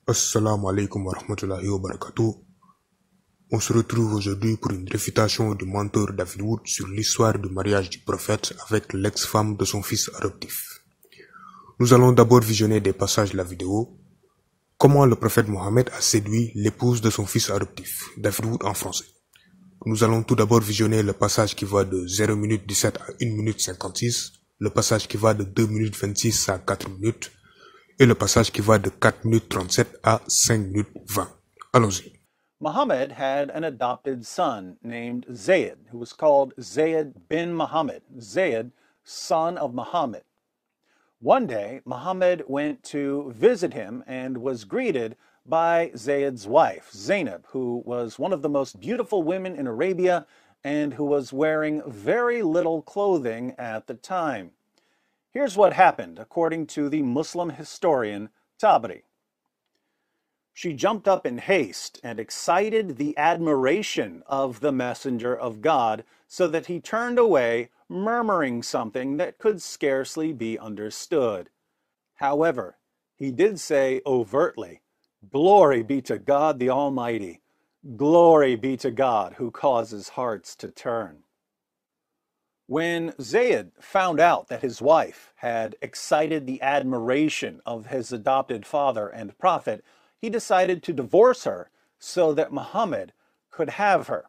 Assalamu alaikum wa rahmatullahi wa barakatuh. On se retrouve aujourd'hui pour une réfutation du mentor David Wood sur l'histoire du mariage du prophète avec l'ex-femme de son fils adoptif. Nous allons d'abord visionner des passages de la vidéo. Comment le prophète Mohammed a séduit l'épouse de son fils adoptif, David Wood en français. Nous allons tout d'abord visionner le passage qui va de 0 minute 17 à 1 minute 56, le passage qui va de 2 minutes 26 à 4 minutes, et le passage qui va de 4 minutes 37 à 5 minutes 20. Allons-y. Muhammad had an adopted son named Zayd, who was called Zayd bin Muhammad, Zayd, son of Muhammad. One day, Muhammad went to visit him and was greeted by Zayd's wife, Zainab, who was one of the most beautiful women in Arabia and who was wearing very little clothing at the time. Here's what happened, according to the Muslim historian Tabari. She jumped up in haste and excited the admiration of the messenger of God so that he turned away, murmuring something that could scarcely be understood. However, he did say overtly, "Glory be to God the Almighty. Glory be to God who causes hearts to turn." When Zayd found out that his wife had excited the admiration of his adopted father and prophet, he decided to divorce her so that Muhammad could have her.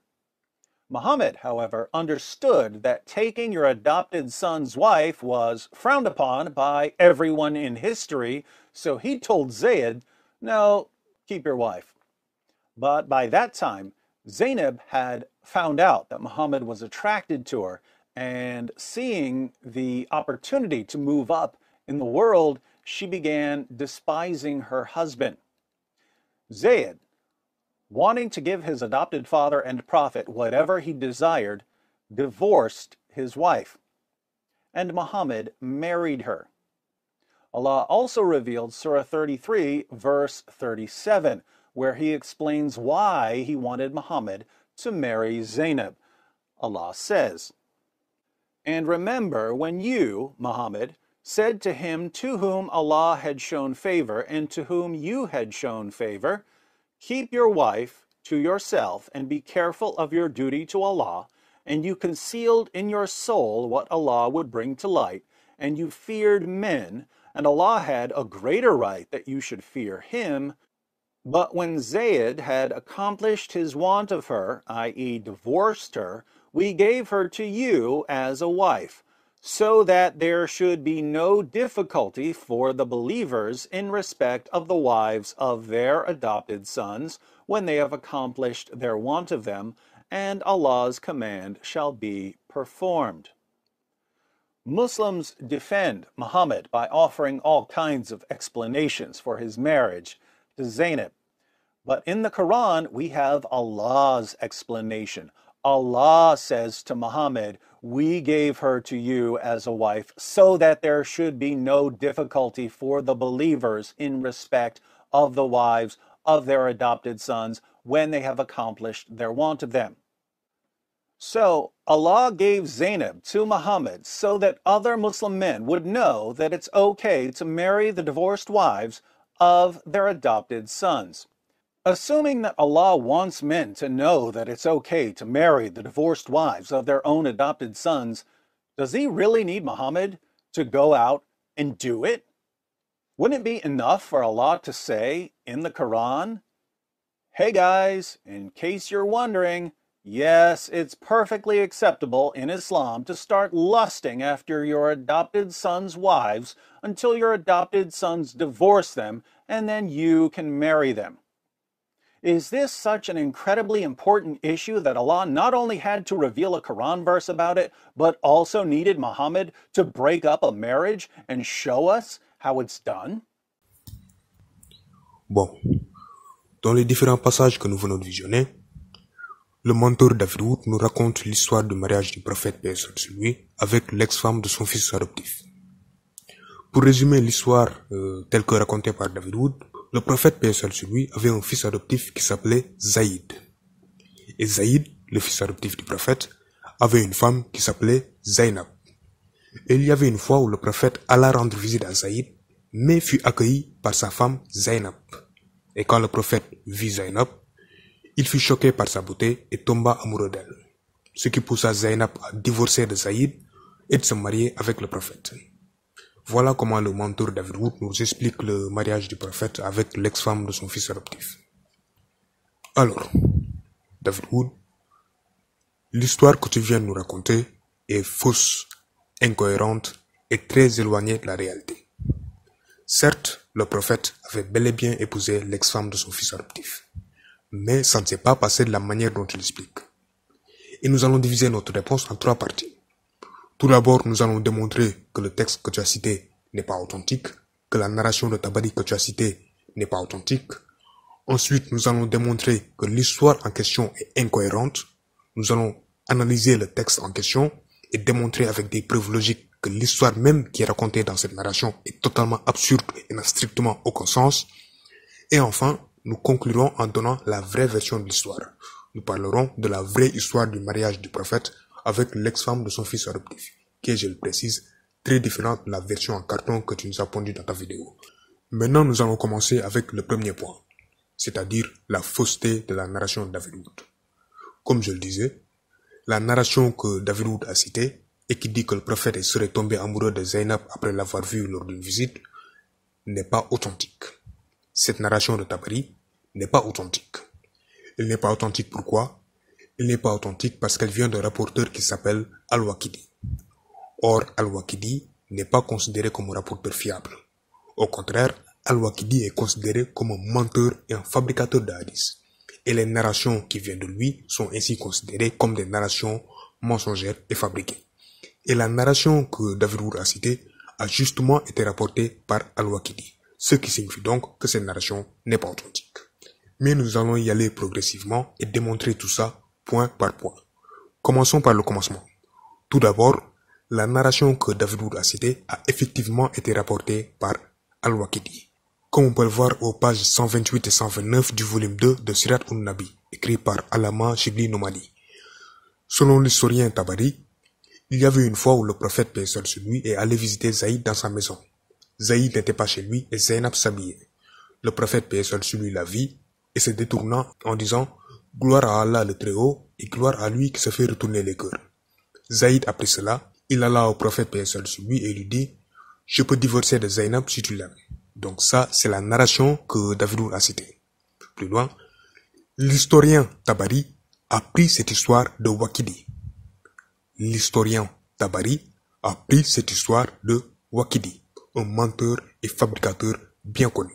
Muhammad, however, understood that taking your adopted son's wife was frowned upon by everyone in history, so he told Zayd, "No, keep your wife." But by that time, Zainab had found out that Muhammad was attracted to her, and seeing the opportunity to move up in the world, she began despising her husband. Zayd, wanting to give his adopted father and prophet whatever he desired, divorced his wife, and Muhammad married her. Allah also revealed Surah 33, verse 37, where he explains why he wanted Muhammad to marry Zainab. Allah says, "And remember when you, Muhammad, said to him to whom Allah had shown favor and to whom you had shown favor, 'Keep your wife to yourself and be careful of your duty to Allah,' and you concealed in your soul what Allah would bring to light, and you feared men, and Allah had a greater right that you should fear him. But when Zayd had accomplished his want of her, i.e. divorced her, we gave her to you as a wife, so that there should be no difficulty for the believers in respect of the wives of their adopted sons when they have accomplished their want of them, and Allah's command shall be performed." Muslims defend Muhammad by offering all kinds of explanations for his marriage to Zainab. But in the Quran, we have Allah's explanation. Allah says to Muhammad, "We gave her to you as a wife so that there should be no difficulty for the believers in respect of the wives of their adopted sons when they have accomplished their want of them." So Allah gave Zainab to Muhammad so that other Muslim men would know that it's okay to marry the divorced wives of their adopted sons. Assuming that Allah wants men to know that it's okay to marry the divorced wives of their own adopted sons, does he really need Muhammad to go out and do it? Wouldn't it be enough for Allah to say in the Quran, "Hey guys, in case you're wondering, yes, it's perfectly acceptable in Islam to start lusting after your adopted son's wives until your adopted sons divorce them, and then you can marry them"? Is this such an incredibly important issue that Allah not only had to reveal a Quran verse about it, but also needed Muhammad to break up a marriage and show us how it's done? Bon, dans les différents passages que nous venons de visionner, le mentor David Wood nous raconte l'histoire du mariage du prophète paix sur lui avec l'ex-femme de son fils adoptif. Pour résumer l'histoire telle que racontée par David Wood, le prophète paix sur lui avait un fils adoptif qui s'appelait Zaïd. Et Zaïd, le fils adoptif du prophète, avait une femme qui s'appelait Zainab. Et il y avait une fois où le prophète alla rendre visite à Zaïd, mais fut accueilli par sa femme Zainab. Et quand le prophète vit Zainab, il fut choqué par sa beauté et tomba amoureux d'elle, ce qui poussa Zainab à divorcer de Saïd et de se marier avec le prophète. Voilà comment le mentor David Wood nous explique le mariage du prophète avec l'ex-femme de son fils adoptif. Alors, David Wood, l'histoire que tu viens de nous raconter est fausse, incohérente et très éloignée de la réalité. Certes, le prophète avait bel et bien épousé l'ex-femme de son fils adoptif, mais ça ne s'est pas passé de la manière dont il explique. Et nous allons diviser notre réponse en 3 parties. Tout d'abord, nous allons démontrer que le texte que tu as cité n'est pas authentique, que la narration de Tabari que tu as citée n'est pas authentique. Ensuite, nous allons démontrer que l'histoire en question est incohérente. Nous allons analyser le texte en question et démontrer avec des preuves logiques que l'histoire même qui est racontée dans cette narration est totalement absurde et n'a strictement aucun sens. Et enfin, nous conclurons en donnant la vraie version de l'histoire. Nous parlerons de la vraie histoire du mariage du prophète avec l'ex-femme de son fils adoptif, qui est, je le précise, très différente de la version en carton que tu nous as pondue dans ta vidéo. Maintenant, nous allons commencer avec le premier point, c'est-à-dire la fausseté de la narration de David Wood. Comme je le disais, la narration que David Wood a citée et qui dit que le prophète serait tombé amoureux de Zainab après l'avoir vue lors d'une visite n'est pas authentique. Cette narration de Tabari n'est pas authentique. Elle n'est pas authentique pourquoi? Elle n'est pas authentique parce qu'elle vient d'un rapporteur qui s'appelle Al-Waqidi. Or, Al-Waqidi n'est pas considéré comme un rapporteur fiable. Au contraire, Al-Waqidi est considéré comme un menteur et un fabricateur de hadiths. Et les narrations qui viennent de lui sont ainsi considérées comme des narrations mensongères et fabriquées. Et la narration que David Wood a citée a justement été rapportée par Al-Waqidi, ce qui signifie donc que cette narration n'est pas authentique. Mais nous allons y aller progressivement et démontrer tout ça point par point. Commençons par le commencement. Tout d'abord, la narration que David Wood a citée a effectivement été rapportée par Al-Waqidi, comme on peut le voir aux pages 128 et 129 du volume 2 de Sirat un-Nabi, écrit par Allama Shibli Nomadi. Selon l'historien Tabari, il y avait une fois où le prophète paix sur lui est allé visiter Zaïd dans sa maison. Zaïd n'était pas chez lui et Zainab s'habillait. Le prophète paix sur lui la vit et se détournant en disant « Gloire à Allah le Très-Haut et gloire à lui qui se fait retourner les cœurs ». Zaïd après cela, il alla au prophète paix sur lui et lui dit « Je peux divorcer de Zainab si tu l'aimes ». Donc ça, c'est la narration que David Wood a citée. Plus loin, l'historien Tabari a pris cette histoire de Waqidi. L'historien Tabari a pris cette histoire de Waqidi, un menteur et fabricateur bien connu.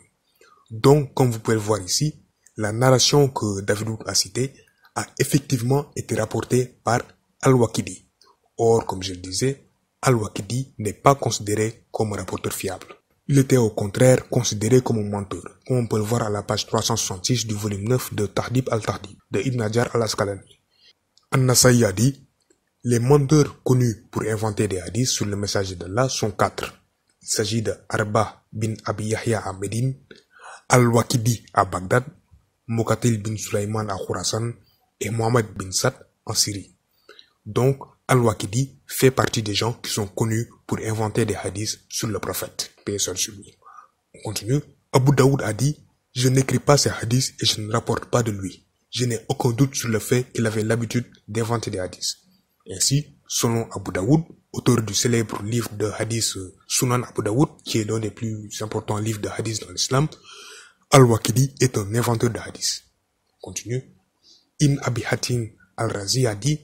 Donc, comme vous pouvez le voir ici, la narration que David Wood a citée a effectivement été rapportée par Al-Waqidi. Or, comme je le disais, Al-Waqidi n'est pas considéré comme un rapporteur fiable. Il était au contraire considéré comme un menteur, comme on peut le voir à la page 366 du volume 9 de Tahdib al-Tahdib de Ibn Hajar al-Asqalani. An-Nasa'i a dit: les menteurs connus pour inventer des hadiths sur le messager d'Allah sont 4. Il s'agit de Arba bin Abi Yahya à Médine, Al-Waqidi à Bagdad, Muqatil bin Sulaiman à Khurasan et Mohammed bin Sad en Syrie. Donc, Al-Waqidi fait partie des gens qui sont connus pour inventer des hadiths sur le prophète, paix sur lui. On continue. Abu Daoud a dit: je n'écris pas ces hadiths et je ne rapporte pas de lui. Je n'ai aucun doute sur le fait qu'il avait l'habitude d'inventer des hadiths. Ainsi, selon Abu Daoud, auteur du célèbre livre de hadith Sunan Abu Daoud, qui est l'un des plus importants livres de hadith dans l'islam, Al-Waqidi est un inventeur de hadith. On continue. Ibn Abi Hatim al-Razi a dit: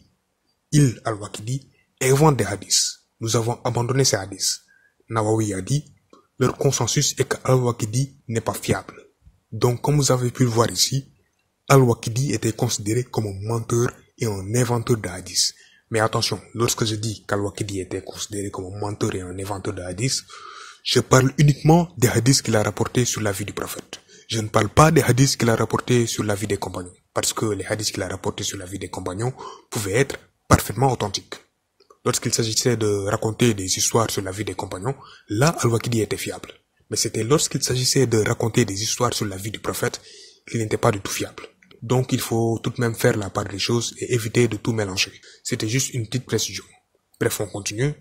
il, Al-Waqidi, invente des hadiths. Nous avons abandonné ces hadiths. Nawawi a dit: leur consensus est qu'Al-Waqidi n'est pas fiable. Donc, comme vous avez pu le voir ici, Al-Waqidi était considéré comme un menteur et un inventeur de hadiths. Mais attention, lorsque je dis qu'Al-Waqidi était considéré comme un menteur et un inventeur de hadiths, je parle uniquement des hadiths qu'il a rapportés sur la vie du prophète. Je ne parle pas des hadiths qu'il a rapportés sur la vie des compagnons, parce que les hadiths qu'il a rapportés sur la vie des compagnons pouvaient être parfaitement authentiques. Lorsqu'il s'agissait de raconter des histoires sur la vie des compagnons, là, Al-Waqidi était fiable. Mais c'était lorsqu'il s'agissait de raconter des histoires sur la vie du prophète qu'il n'était pas du tout fiable. Donc il faut tout de même faire la part des choses et éviter de tout mélanger. C'était juste une petite précision. Bref, on continue.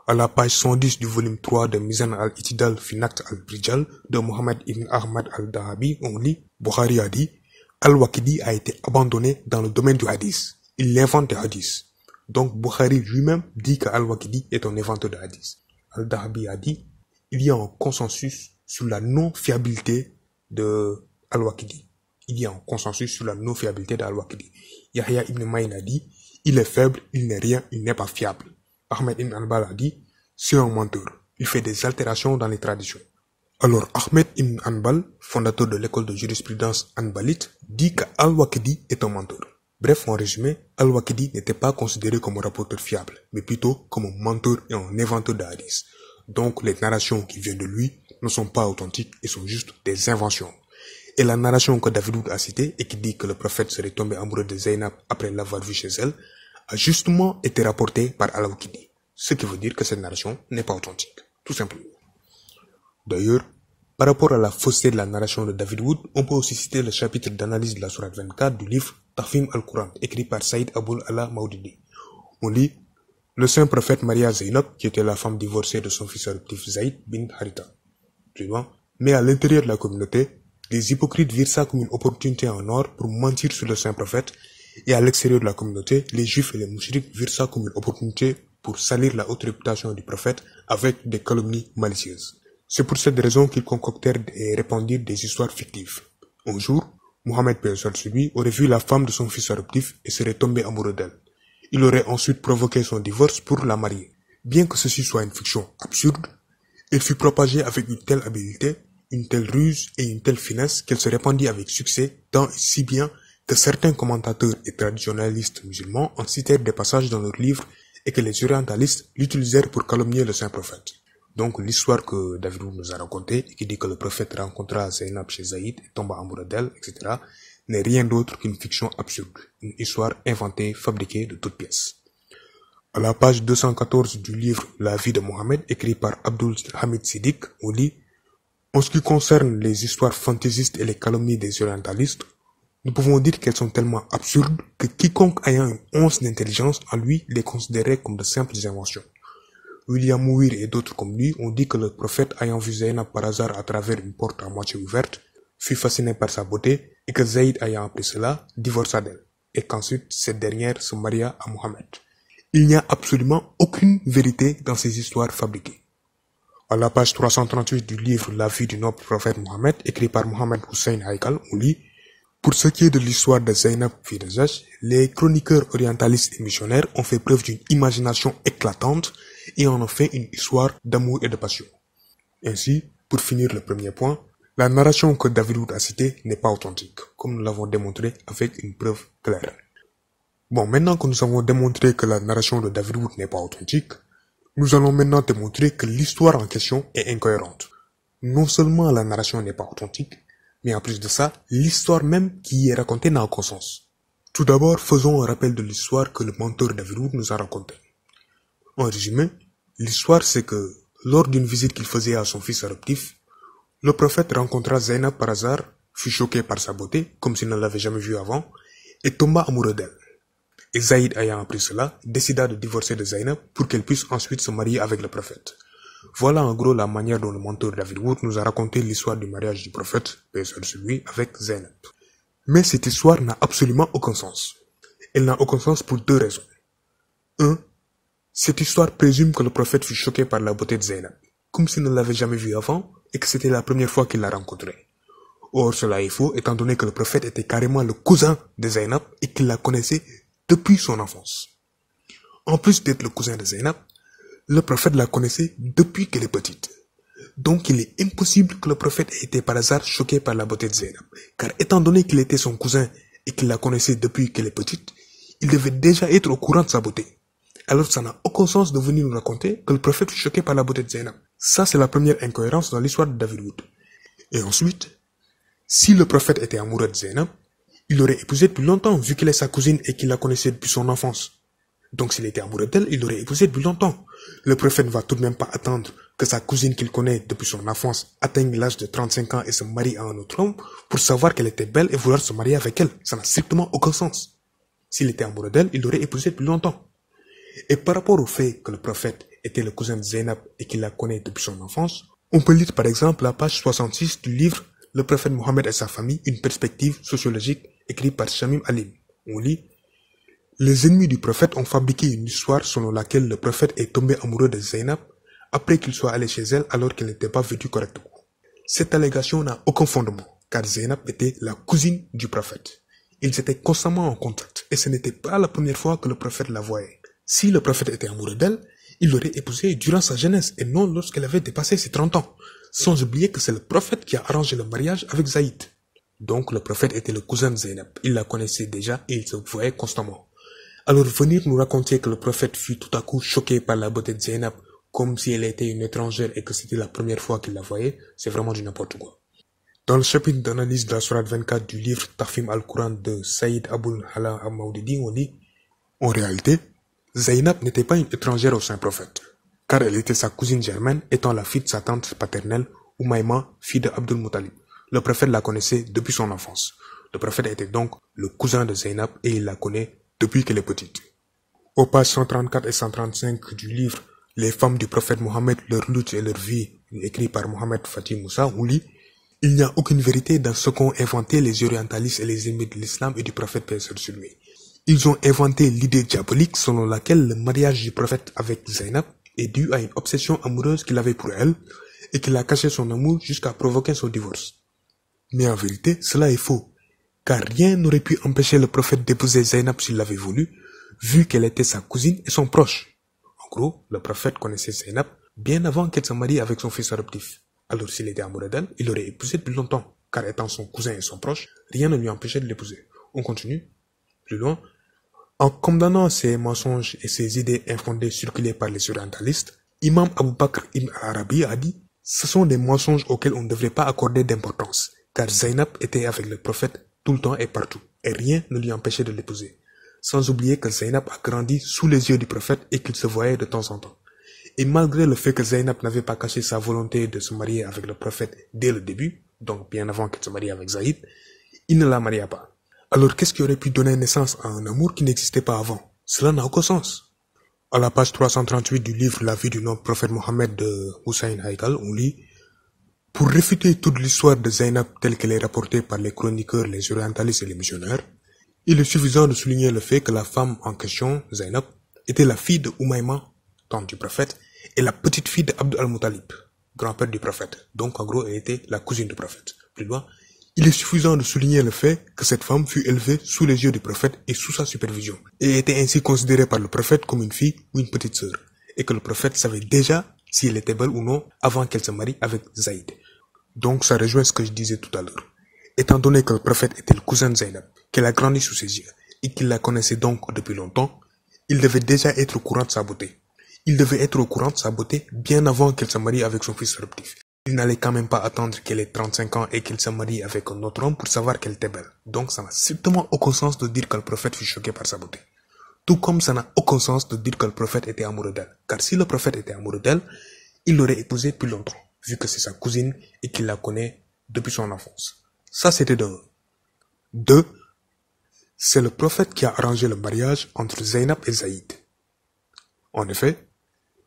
À la page 110 du volume 3 de Mizan al-Itidal fi Naqd al-Rijal de Mohamed ibn Ahmad al-Dahabi, on lit, Bukhari a dit, Al-Waqidi a été abandonné dans le domaine du hadith. Il invente des hadiths. Donc Bukhari lui-même dit que Al-Waqidi est un inventeur de hadiths. Al-Dahabi a dit, il y a un consensus sur la non-fiabilité de Al-Waqidi. Il y a un consensus sur la non-fiabilité d'Al-Waqidi. Yahya ibn Ma'in a dit, il est faible, il n'est rien, il n'est pas fiable. Ahmed ibn Hanbal a dit, c'est un menteur. Il fait des altérations dans les traditions. Alors Ahmed ibn Hanbal, fondateur de l'école de jurisprudence hanbalite, dit qu'Al-Waqidi est un menteur. Bref, en résumé, Al-Waqidi n'était pas considéré comme un rapporteur fiable, mais plutôt comme un menteur et un inventeur de hadith. Donc les narrations qui viennent de lui ne sont pas authentiques et sont juste des inventions. Et la narration que David Wood a citée et qui dit que le prophète serait tombé amoureux de Zainab après l'avoir vue chez elle, a justement été rapportée par Al-Waqidi. Ce qui veut dire que cette narration n'est pas authentique, tout simplement. D'ailleurs, par rapport à la fausseté de la narration de David Wood, on peut aussi citer le chapitre d'analyse de la sourate 24 du livre Tahfim al-Quran, écrit par Saïd Aboul Ala Maudidi. On lit, le saint prophète maria Zainab, qui était la femme divorcée de son fils adoptif Zaïd bin Haritha. Plus loin, mais à l'intérieur de la communauté, les hypocrites virent ça comme une opportunité en or pour mentir sur le saint prophète, et à l'extérieur de la communauté, les juifs et les mouchriques virent ça comme une opportunité pour salir la haute réputation du prophète avec des calomnies malicieuses. C'est pour cette raison qu'ils concoctèrent et répandirent des histoires fictives. Un jour, Mohammed paix sur lui aurait vu la femme de son fils adoptif et serait tombé amoureux d'elle. Il aurait ensuite provoqué son divorce pour la marier. Bien que ceci soit une fiction absurde, elle fut propagée avec une telle habileté, une telle ruse et une telle finesse qu'elle se répandit avec succès, tant et si bien que certains commentateurs et traditionnalistes musulmans en citèrent des passages dans leurs livres et que les orientalistes l'utilisèrent pour calomnier le saint prophète. Donc l'histoire que David nous a racontée et qui dit que le prophète rencontra Zainab chez Zaïd et tomba amoureux d'elle, etc., n'est rien d'autre qu'une fiction absurde, une histoire inventée, fabriquée de toutes pièces. À la page 214 du livre La vie de Mohammed, écrit par Abdul Hamid Siddiq, on lit « En ce qui concerne les histoires fantaisistes et les calomnies des orientalistes, nous pouvons dire qu'elles sont tellement absurdes que quiconque ayant une once d'intelligence en lui les considérait comme de simples inventions. William Mouir et d'autres comme lui ont dit que le prophète ayant vu Zainab par hasard à travers une porte à moitié ouverte, fut fasciné par sa beauté et que Zaïd ayant appris cela, divorça d'elle, et qu'ensuite cette dernière se maria à Mohammed. Il n'y a absolument aucune vérité dans ces histoires fabriquées. À la page 338 du livre La vie du noble prophète Mohammed, écrit par Mohammed Hussein Haikal, on lit pour ce qui est de l'histoire de Zainab fille de Jahsh, les chroniqueurs orientalistes et missionnaires ont fait preuve d'une imagination éclatante et en ont fait une histoire d'amour et de passion. Ainsi, pour finir le premier point, la narration que David Wood a citée n'est pas authentique, comme nous l'avons démontré avec une preuve claire. Bon, maintenant que nous avons démontré que la narration de David Wood n'est pas authentique, nous allons maintenant démontrer que l'histoire en question est incohérente. Non seulement la narration n'est pas authentique, mais en plus de ça, l'histoire même qui y est racontée n'a aucun sens. Tout d'abord, faisons un rappel de l'histoire que le menteur David Wood nous a racontée. En résumé, l'histoire c'est que, lors d'une visite qu'il faisait à son fils adoptif, le prophète rencontra Zainab par hasard, fut choqué par sa beauté, comme s'il ne l'avait jamais vue avant, et tomba amoureux d'elle. Et Zaïd ayant appris cela, décida de divorcer de Zainab pour qu'elle puisse ensuite se marier avec le prophète. Voilà en gros la manière dont le menteur David Wood nous a raconté l'histoire du mariage du prophète, paix sur lui, avec Zainab. Mais cette histoire n'a absolument aucun sens. Elle n'a aucun sens pour deux raisons. 1. Cette histoire présume que le prophète fut choqué par la beauté de Zainab, comme s'il ne l'avait jamais vue avant et que c'était la première fois qu'il la rencontrait. Or cela est faux étant donné que le prophète était carrément le cousin de Zainab et qu'il la connaissait depuis son enfance. En plus d'être le cousin de Zainab, le prophète la connaissait depuis qu'elle est petite. Donc il est impossible que le prophète ait été par hasard choqué par la beauté de Zainab, car étant donné qu'il était son cousin et qu'il la connaissait depuis qu'elle est petite, il devait déjà être au courant de sa beauté. Alors ça n'a aucun sens de venir nous raconter que le prophète fut choqué par la beauté de Zainab. Ça c'est la première incohérence dans l'histoire de David Wood. Et ensuite, si le prophète était amoureux de Zainab, il l'aurait épousée depuis longtemps vu qu'elle est sa cousine et qu'il la connaissait depuis son enfance. Donc s'il était amoureux d'elle, il l'aurait épousée depuis longtemps. Le prophète ne va tout de même pas attendre que sa cousine qu'il connaît depuis son enfance atteigne l'âge de 35 ans et se marie à un autre homme pour savoir qu'elle était belle et vouloir se marier avec elle. Ça n'a strictement aucun sens. S'il était amoureux d'elle, il l'aurait épousée depuis longtemps. Et par rapport au fait que le prophète était le cousin de Zainab et qu'il la connaît depuis son enfance, on peut lire par exemple la page 66 du livre Le prophète Mohammed et sa famille, une perspective sociologique, écrit par Shamim Alim. On lit: les ennemis du prophète ont fabriqué une histoire selon laquelle le prophète est tombé amoureux de Zainab après qu'il soit allé chez elle alors qu'elle n'était pas vêtue correctement. Cette allégation n'a aucun fondement, car Zainab était la cousine du prophète. Ils étaient constamment en contact, et ce n'était pas la première fois que le prophète la voyait. Si le prophète était amoureux d'elle, il l'aurait épousée durant sa jeunesse, et non lorsqu'elle avait dépassé ses 30 ans. Sans oublier que c'est le prophète qui a arrangé le mariage avec Zaïd. Donc le prophète était le cousin de Zainab, il la connaissait déjà et ils se voyaient constamment. Alors venir nous raconter que le prophète fut tout à coup choqué par la beauté de Zainab, comme si elle était une étrangère et que c'était la première fois qu'il la voyait, c'est vraiment du n'importe quoi. Dans le chapitre d'analyse de la sourate 24 du livre Tahfim al-Quran de Saïd Aboul Hala al-Maudidi, on dit: en réalité, Zainab n'était pas une étrangère au saint prophète, car elle était sa cousine germaine, étant la fille de sa tante paternelle, Umayma, fille de Abdul Muttalib. Le prophète la connaissait depuis son enfance. Le prophète était donc le cousin de Zainab et il la connaît depuis qu'elle est petite. Aux pages 134 et 135 du livre Les femmes du prophète Mohammed, leur lutte et leur vie, écrit par Mohamed Fatih Moussa, on lit: il n'y a aucune vérité dans ce qu'ont inventé les orientalistes et les ennemis de l'islam et du prophète paix sur lui. Ils ont inventé l'idée diabolique selon laquelle le mariage du prophète avec Zainab est dû à une obsession amoureuse qu'il avait pour elle et qu'il a caché son amour jusqu'à provoquer son divorce. Mais en vérité, cela est faux, car rien n'aurait pu empêcher le prophète d'épouser Zainab s'il l'avait voulu, vu qu'elle était sa cousine et son proche. En gros, le prophète connaissait Zainab bien avant qu'elle se marie avec son fils adoptif. Alors s'il était amoureux d'elle, il l'aurait épousée depuis longtemps, car étant son cousin et son proche, rien ne lui empêchait de l'épouser. On continue. Plus loin. En condamnant ces mensonges et ces idées infondées circulées par les orientalistes, Imam Abu Bakr ibn al-Arabi a dit: ce sont des mensonges auxquels on ne devrait pas accorder d'importance, car Zainab était avec le prophète tout le temps et partout, et rien ne lui empêchait de l'épouser. Sans oublier que Zainab a grandi sous les yeux du prophète et qu'il se voyait de temps en temps. Et malgré le fait que Zainab n'avait pas caché sa volonté de se marier avec le prophète dès le début, donc bien avant qu'elle se marie avec Zaïd, il ne la maria pas. Alors qu'est-ce qui aurait pu donner naissance à un amour qui n'existait pas avant? Cela n'a aucun sens. À la page 338 du livre La vie du noble prophète Mohammed de Hussein Haikal, on lit: pour réfuter toute l'histoire de Zainab telle qu'elle est rapportée par les chroniqueurs, les orientalistes et les missionnaires, il est suffisant de souligner le fait que la femme en question, Zainab, était la fille de Umayma, tante du prophète, et la petite fille d'Abd al-Muttalib, grand-père du prophète. Donc en gros, elle était la cousine du prophète. Plus loin, il est suffisant de souligner le fait que cette femme fut élevée sous les yeux du prophète et sous sa supervision, et était ainsi considérée par le prophète comme une fille ou une petite sœur, et que le prophète savait déjà si elle était belle ou non avant qu'elle se marie avec Zaïd. Donc ça rejoint ce que je disais tout à l'heure. Étant donné que le prophète était le cousin de Zainab, qu'elle a grandi sous ses yeux, et qu'il la connaissait donc depuis longtemps, il devait déjà être au courant de sa beauté. Il devait être au courant de sa beauté bien avant qu'elle se marie avec son fils adoptif. Il n'allait quand même pas attendre qu'elle ait 35 ans et qu'elle se marie avec un autre homme pour savoir qu'elle était belle. Donc ça n'a strictement aucun sens de dire que le prophète fut choqué par sa beauté. Tout comme ça n'a aucun sens de dire que le prophète était amoureux d'elle. Car si le prophète était amoureux d'elle, il l'aurait épousée depuis longtemps, vu que c'est sa cousine et qu'il la connaît depuis son enfance. Ça c'était de 1. 2. C'est le prophète qui a arrangé le mariage entre Zainab et Zaïd. En effet,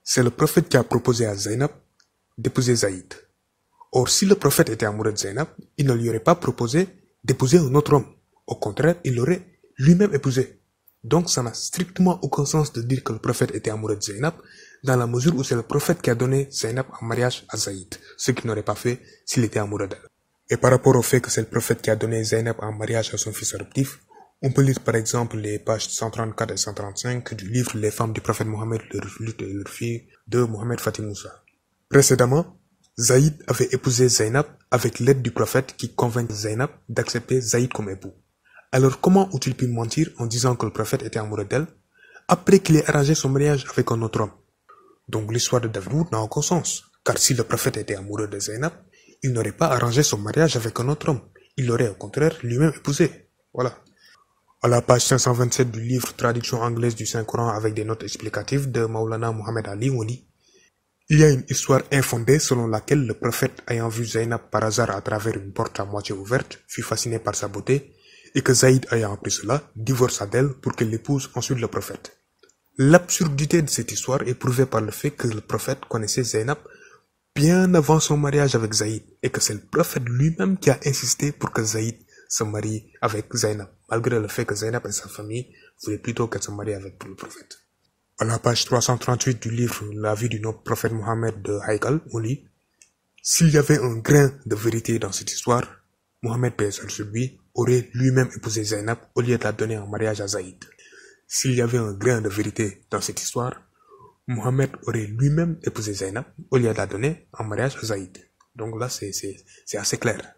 c'est le prophète qui a proposé à Zainab d'épouser Zaïd. Or, si le prophète était amoureux de Zainab, il ne lui aurait pas proposé d'épouser un autre homme. Au contraire, il l'aurait lui-même épousée. Donc, ça n'a strictement aucun sens de dire que le prophète était amoureux de Zainab, dans la mesure où c'est le prophète qui a donné Zainab en mariage à Zaïd, ce qu'il n'aurait pas fait s'il était amoureux d'elle. Et par rapport au fait que c'est le prophète qui a donné Zainab en mariage à son fils adoptif, on peut lire par exemple les pages 134 et 135 du livre Les femmes du prophète Mohammed, leur lutte et leur fille de Mohamed Fatih Moussa. Précédemment, Zaïd avait épousé Zainab avec l'aide du prophète qui convainc Zainab d'accepter Zaïd comme époux. Alors comment ont-ils pu mentir en disant que le prophète était amoureux d'elle après qu'il ait arrangé son mariage avec un autre homme? Donc l'histoire de David n'a aucun sens, car si le prophète était amoureux de Zainab, il n'aurait pas arrangé son mariage avec un autre homme. Il l'aurait au contraire lui-même épousé. Voilà. À la page 527 du livre Traduction anglaise du Saint-Coran avec des notes explicatives de Maulana Mohamed Ali, on dit: il y a une histoire infondée selon laquelle le prophète, ayant vu Zainab par hasard à travers une porte à moitié ouverte, fut fasciné par sa beauté, et que Zaïd, ayant appris cela, divorça d'elle pour qu'elle l'épouse ensuite le prophète. L'absurdité de cette histoire est prouvée par le fait que le prophète connaissait Zainab bien avant son mariage avec Zaïd et que c'est le prophète lui-même qui a insisté pour que Zaïd se marie avec Zainab, malgré le fait que Zainab et sa famille voulaient plutôt qu'elle se marie avec le prophète. À la page 338 du livre La vie du noble prophète Mohammed de Haïkal, on lit: s'il y avait un grain de vérité dans cette histoire, Mohammed paix sur lui aurait lui-même épousé Zainab au lieu de la donner en mariage à Zaïd. S'il y avait un grain de vérité dans cette histoire, Mohammed aurait lui-même épousé Zainab au lieu de la donner en mariage à Zaïd. Donc là, c'est assez clair.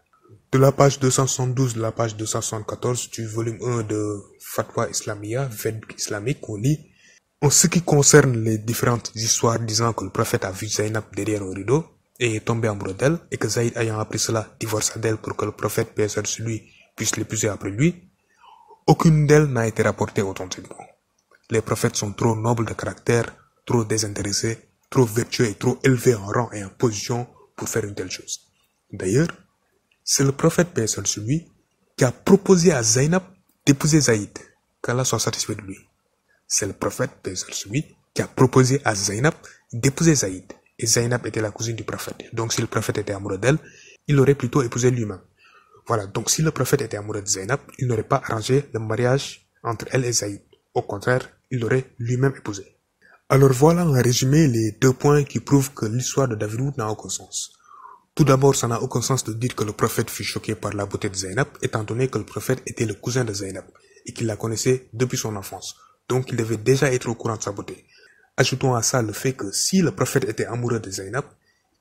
De la page 272 de la page 274 du volume 1 de Fatwa Islamia, Vedic islamique, on lit: en ce qui concerne les différentes histoires disant que le prophète a vu Zainab derrière un rideau et est tombé amoureux d'elle, et que Zaïd ayant appris cela divorça d'elle pour que le prophète paix sur lui puisse l'épouser après lui, aucune d'elles n'a été rapportée authentiquement. Les prophètes sont trop nobles de caractère, trop désintéressés, trop vertueux et trop élevés en rang et en position pour faire une telle chose. D'ailleurs, c'est le prophète paix sur lui qui a proposé à Zainab d'épouser Zaïd, qu'Allah soit satisfait de lui. C'est le prophète paix sur lui qui a proposé à Zainab d'épouser Zaïd. Et Zainab était la cousine du prophète. Donc si le prophète était amoureux d'elle, il aurait plutôt épousé lui-même. Voilà, donc si le prophète était amoureux de Zainab, il n'aurait pas arrangé le mariage entre elle et Zaïd. Au contraire, il l'aurait lui-même épousé. Alors voilà en résumé les deux points qui prouvent que l'histoire de David Wood n'a aucun sens. Tout d'abord, ça n'a aucun sens de dire que le prophète fut choqué par la beauté de Zainab, étant donné que le prophète était le cousin de Zainab et qu'il la connaissait depuis son enfance. Donc il devait déjà être au courant de sa beauté. Ajoutons à ça le fait que si le prophète était amoureux de Zainab,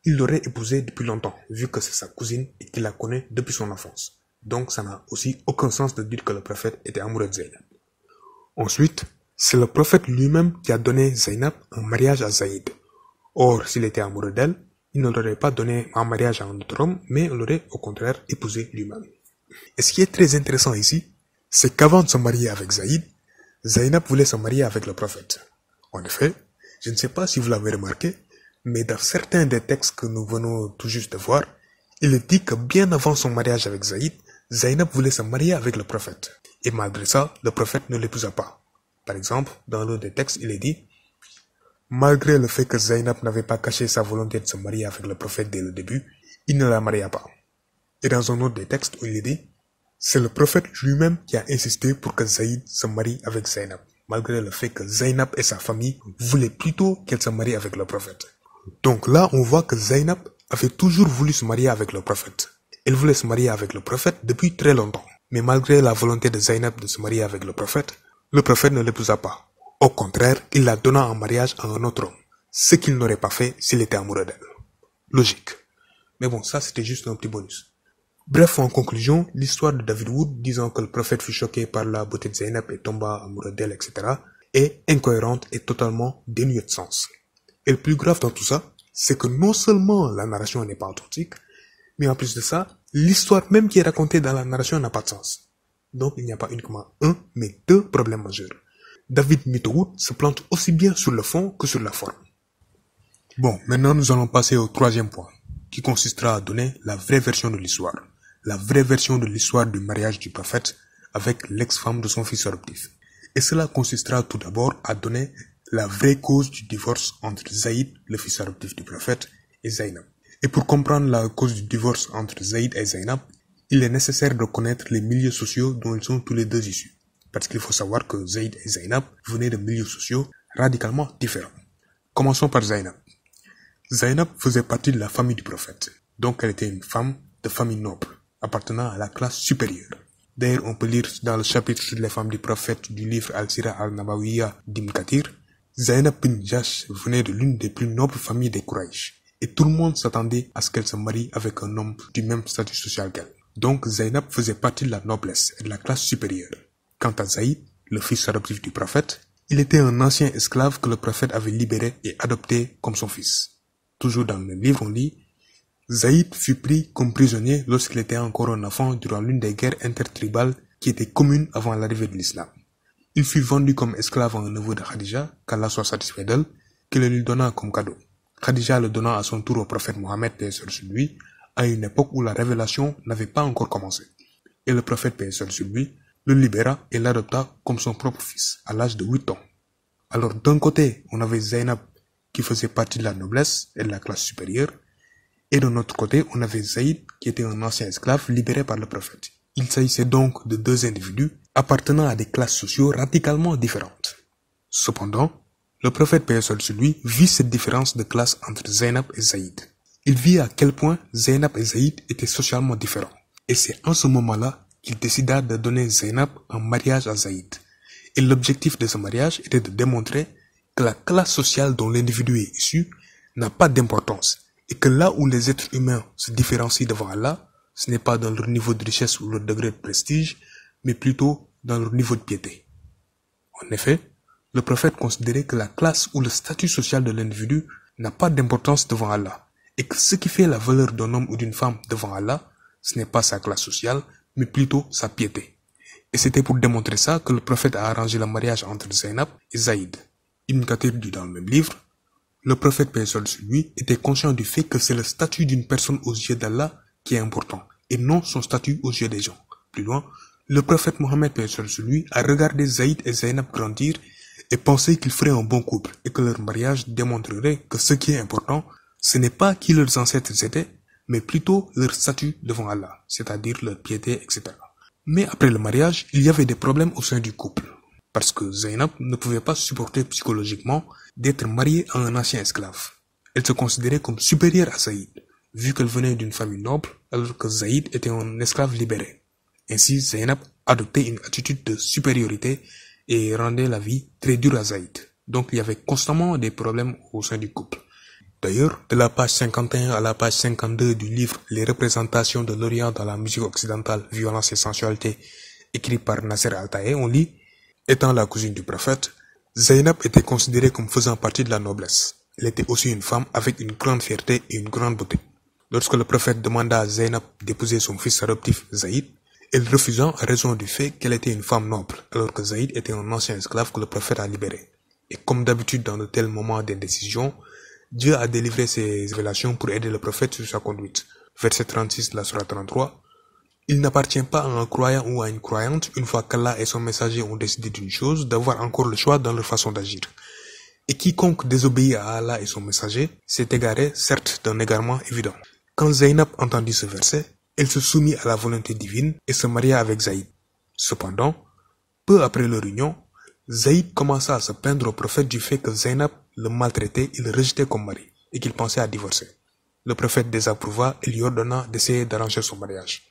il l'aurait épousée depuis longtemps, vu que c'est sa cousine et qu'il la connaît depuis son enfance. Donc ça n'a aussi aucun sens de dire que le prophète était amoureux de Zainab. Ensuite, c'est le prophète lui-même qui a donné Zainab en mariage à Zaïd. Or, s'il était amoureux d'elle, il ne l'aurait pas donné en mariage à un autre homme, mais il l'aurait au contraire épousé lui-même. Et ce qui est très intéressant ici, c'est qu'avant de se marier avec Zaïd, Zainab voulait se marier avec le prophète. En effet, je ne sais pas si vous l'avez remarqué, mais dans certains des textes que nous venons tout juste de voir, il est dit que bien avant son mariage avec Zaïd, Zainab voulait se marier avec le prophète. Et malgré ça, le prophète ne l'épousa pas. Par exemple, dans l'un des textes, il est dit: malgré le fait que Zainab n'avait pas caché sa volonté de se marier avec le prophète dès le début, il ne la maria pas. Et dans un autre des textes où il est dit: c'est le prophète lui-même qui a insisté pour que Zaïd se marie avec Zainab, malgré le fait que Zainab et sa famille voulaient plutôt qu'elle se marie avec le prophète. Donc là, on voit que Zainab avait toujours voulu se marier avec le prophète. Elle voulait se marier avec le prophète depuis très longtemps. Mais malgré la volonté de Zainab de se marier avec le prophète ne l'épousa pas. Au contraire, il la donna en mariage à un autre homme, ce qu'il n'aurait pas fait s'il était amoureux d'elle. Logique. Mais bon, ça c'était juste un petit bonus. Bref, en conclusion, l'histoire de David Wood disant que le prophète fut choqué par la beauté de Zainab et tomba amoureux d'elle, etc., est incohérente et totalement dénuée de sens. Et le plus grave dans tout ça, c'est que non seulement la narration n'est pas authentique, mais en plus de ça, l'histoire même qui est racontée dans la narration n'a pas de sens. Donc il n'y a pas uniquement un, mais deux problèmes majeurs. David Wood se plante aussi bien sur le fond que sur la forme. Bon, maintenant nous allons passer au troisième point, qui consistera à donner la vraie version de l'histoire. La vraie version de l'histoire du mariage du prophète avec l'ex-femme de son fils adoptif. Et cela consistera tout d'abord à donner la vraie cause du divorce entre Zaïd, le fils adoptif du prophète, et Zainab. Et pour comprendre la cause du divorce entre Zaïd et Zainab, il est nécessaire de connaître les milieux sociaux dont ils sont tous les deux issus. Parce qu'il faut savoir que Zaïd et Zainab venaient de milieux sociaux radicalement différents. Commençons par Zainab. Zainab faisait partie de la famille du prophète. Donc elle était une femme de famille noble, appartenant à la classe supérieure. D'ailleurs, on peut lire dans le chapitre sur les femmes du prophète du livre Al-Sira al-Nabawiya d'Ibn Kathir, Zainab bin Jash venait de l'une des plus nobles familles des Quraysh. Et tout le monde s'attendait à ce qu'elle se marie avec un homme du même statut social qu'elle. Donc Zainab faisait partie de la noblesse et de la classe supérieure. Quant à Zaïd, le fils adoptif du prophète, il était un ancien esclave que le prophète avait libéré et adopté comme son fils. Toujours dans le livre, on lit: Zaïd fut pris comme prisonnier lorsqu'il était encore un enfant durant l'une des guerres intertribales qui étaient communes avant l'arrivée de l'islam. Il fut vendu comme esclave à un neveu de Khadija, qu'Allah soit satisfait d'elle, qui le lui donna comme cadeau. Khadija le donna à son tour au prophète Mohammed, paix sur lui, à une époque où la révélation n'avait pas encore commencé. Et le prophète, paix sur lui, le libéra et l'adopta comme son propre fils, à l'âge de 8 ans. Alors d'un côté, on avait Zainab qui faisait partie de la noblesse et de la classe supérieure, et de l'autre côté, on avait Zaïd qui était un ancien esclave libéré par le prophète. Il s'agissait donc de deux individus appartenant à des classes sociaux radicalement différentes. Cependant, le prophète paix sur lui vit cette différence de classe entre Zainab et Zaïd. Il vit à quel point Zainab et Zaïd étaient socialement différents. Et c'est en ce moment-là qu'il décida de donner Zainab en mariage à Zaïd. Et l'objectif de ce mariage était de démontrer que la classe sociale dont l'individu est issu n'a pas d'importance et que là où les êtres humains se différencient devant Allah, ce n'est pas dans leur niveau de richesse ou leur degré de prestige, mais plutôt dans leur niveau de piété. En effet, le prophète considérait que la classe ou le statut social de l'individu n'a pas d'importance devant Allah et que ce qui fait la valeur d'un homme ou d'une femme devant Allah, ce n'est pas sa classe sociale, mais plutôt sa piété. Et c'était pour démontrer ça que le prophète a arrangé le mariage entre Zainab et Zaïd. Ibn Kathir dit dans le même livre, le prophète paix sur lui était conscient du fait que c'est le statut d'une personne aux yeux d'Allah qui est important et non son statut aux yeux des gens. Plus loin, le prophète Mohammed paix sur lui a regardé Zaïd et Zainab grandir et pensé qu'ils feraient un bon couple et que leur mariage démontrerait que ce qui est important, ce n'est pas qui leurs ancêtres étaient, mais plutôt leur statut devant Allah, c'est-à-dire leur piété, etc. Mais après le mariage, il y avait des problèmes au sein du couple, parce que Zainab ne pouvait pas supporter psychologiquement d'être mariée à un ancien esclave. Elle se considérait comme supérieure à Zaïd, vu qu'elle venait d'une famille noble, alors que Zaïd était un esclave libéré. Ainsi, Zainab adoptait une attitude de supériorité et rendait la vie très dure à Zaïd. Donc il y avait constamment des problèmes au sein du couple. D'ailleurs, de la page 51 à la page 52 du livre Les représentations de l'Orient dans la musique occidentale, violence et sensualité, écrit par Nasser Al-Taï, on lit « Étant la cousine du prophète, Zainab était considérée comme faisant partie de la noblesse. Elle était aussi une femme avec une grande fierté et une grande beauté. Lorsque le prophète demanda à Zainab d'épouser son fils adoptif Zaïd, elle refusa en raison du fait qu'elle était une femme noble, alors que Zaïd était un ancien esclave que le prophète a libéré. Et comme d'habitude dans de tels moments d'indécision, Dieu a délivré ses révélations pour aider le prophète sur sa conduite. Verset 36 de la Sourate 33. Il n'appartient pas à un croyant ou à une croyante, une fois qu'Allah et son messager ont décidé d'une chose, d'avoir encore le choix dans leur façon d'agir. Et quiconque désobéit à Allah et son messager s'est égaré, certes d'un égarement évident. Quand Zainab entendit ce verset, elle se soumit à la volonté divine et se maria avec Zaïd. Cependant, peu après leur union, Zaïd commença à se plaindre au prophète du fait que Zainab le maltraitait et le rejetait comme mari, et qu'il pensait à divorcer. Le prophète désapprouva et lui ordonna d'essayer d'arranger son mariage.